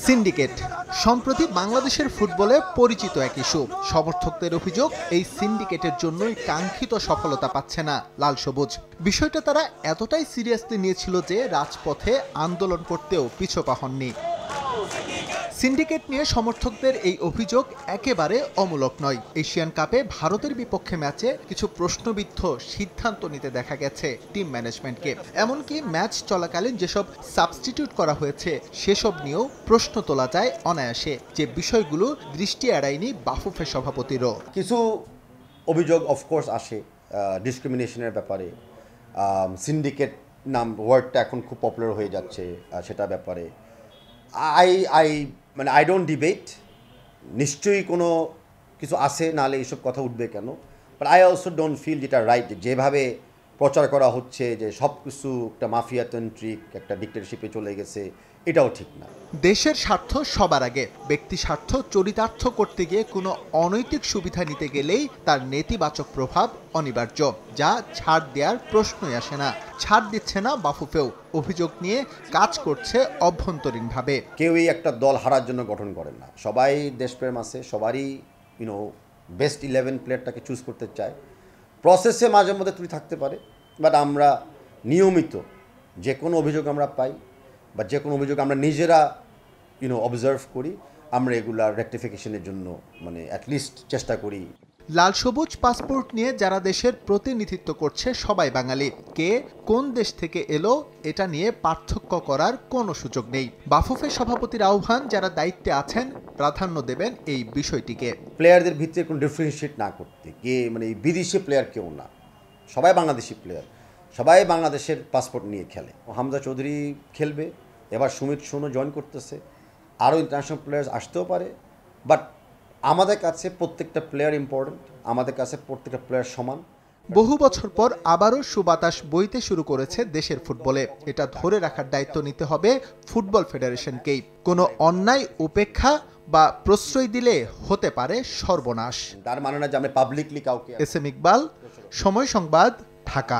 Syndicate সম্প্রতি বাংলাদেশের ফুটবলে পরিচিত এক ইস্যু। সমর্থকদের অভিযোগ, এই সিন্ডিকেটের জন্যই কাঙ্ক্ষিত সফলতা পাচ্ছে না লাল সবুজ। বিষয়টা তারা এতটাই সিরিয়াসলি নিয়েছিল যে রাজপথে আন্দোলন করতেও পিছপা হননি। সিন্ডিকেট নিয়ে সমর্থকদের এই অভিযোগ একেবারে অমূলক নয়। এশিয়ান কাপে ভারতের বিপক্ষে ম্যাচে কিছু প্রশ্নবিদ্ধ সিদ্ধান্ত নিতে দেখা গেছে টিম ম্যানেজমেন্টকে। এমনকি ম্যাচ চলাকালীন যেসব সাবস্টিটিউট করা হয়েছে সেসব নিয়েও প্রশ্ন তোলা যায় অনায়াসে, যে বিষয়গুলো দৃষ্টি এড়ায়নি বাফুফে সভাপতিরও। কিছু অভিযোগ অফকোর্স আসে ডিসক্রিমিনেশনের ব্যাপারে। সিন্ডিকেট নাম ওয়ার্ডটা এখন খুব পপুলার হয়ে যাচ্ছে সেটা ব্যাপারে। আই ডোন্ট ডিবেট, নিশ্চয়ই কোনো কিছু আছে, নাহলে এইসব কথা উঠবে কেন। But I also don't feel যেটা রাইট, যেভাবে প্রচার করা হচ্ছে যে সব কিছু একটা মাফিয়াতান্ত্রিক একটা ডিক্টেটরশিপে চলে গেছে, এটাও ঠিক না। দেশের স্বার্থ সবার আগে। ব্যক্তি স্বার্থ চরিতার্থ করতে গিয়ে কোনো অনৈতিক সুবিধা নিতে গেলেই তার নেতিবাচক প্রভাব অনিবার্য, যা ছাড় দেওয়ার প্রশ্নই আসে না। ছাড় দিচ্ছে না বাফুফেও, অভিযোগ নিয়ে কাজ করছে অভ্যন্তরীণভাবে। কেউই একটা দল হারার জন্য গঠন করেন না, সবাই দেশপ্রেম আছে, সবারই বেস্ট 11 প্লেয়ারটাকে চুজ করতে চায়। প্রসেসে মাঝে মধ্যে ত্রুটি থাকতে পারে, বাট আমরা নিয়মিত যে কোনো অভিযোগ আমরা পাই বা যে কোনো অভিযোগ আমরা নিজেরা অবজার্ভ করি, আমরা এগুলার রেকটিফিকেশনের জন্য অ্যাটলিস্ট চেষ্টা করি। লাল সবুজ পাসপোর্ট নিয়ে যারা দেশের প্রতিনিধিত্ব করছে সবাই বাঙালি। কে কোন দেশ থেকে এলো এটা নিয়ে পার্থক্য করার কোনো সুযোগ নেই। বাফুফে সভাপতির আহ্বান, যারা দায়িত্বে আছেন প্রাধান্য দেবেন এই বিষয়টিকে। প্লেয়ারদের ভিতরে কোনো ডিফারেন্সিয়েট না করতে, কে বিদেশি প্লেয়ার কেউ না, সবাই বাংলাদেশি প্লেয়ার, সবাই বাংলাদেশের পাসপোর্ট নিয়ে খেলে। হামজা চৌধুরী খেলবে, এবার সুমিত সোনও জয়েন করতেছে, আরও ইন্টারন্যাশনাল প্লেয়ার্স আসতেও পারে। বাট আমাদের কাছে প্রত্যেকটা প্লেয়ার ইম্পর্টেন্ট, আমাদের কাছে প্রত্যেকটা প্লেয়ার সমান। বহু বছর পর আবারও সুবাতাস বইতে শুরু করেছে দেশের ফুটবলে। এটা ধরে রাখার দায়িত্ব নিতে হবে ফুটবল ফেডারেশনকেই। কোনো অন্যায় উপেক্ষা বা প্রশ্রয় দিলে হতে পারে সর্বনাশ। তার মানে না যে আমরা পাবলিকলি কাউকে। এস এম ইকবাল, সময় সংবাদ, ঢাকা।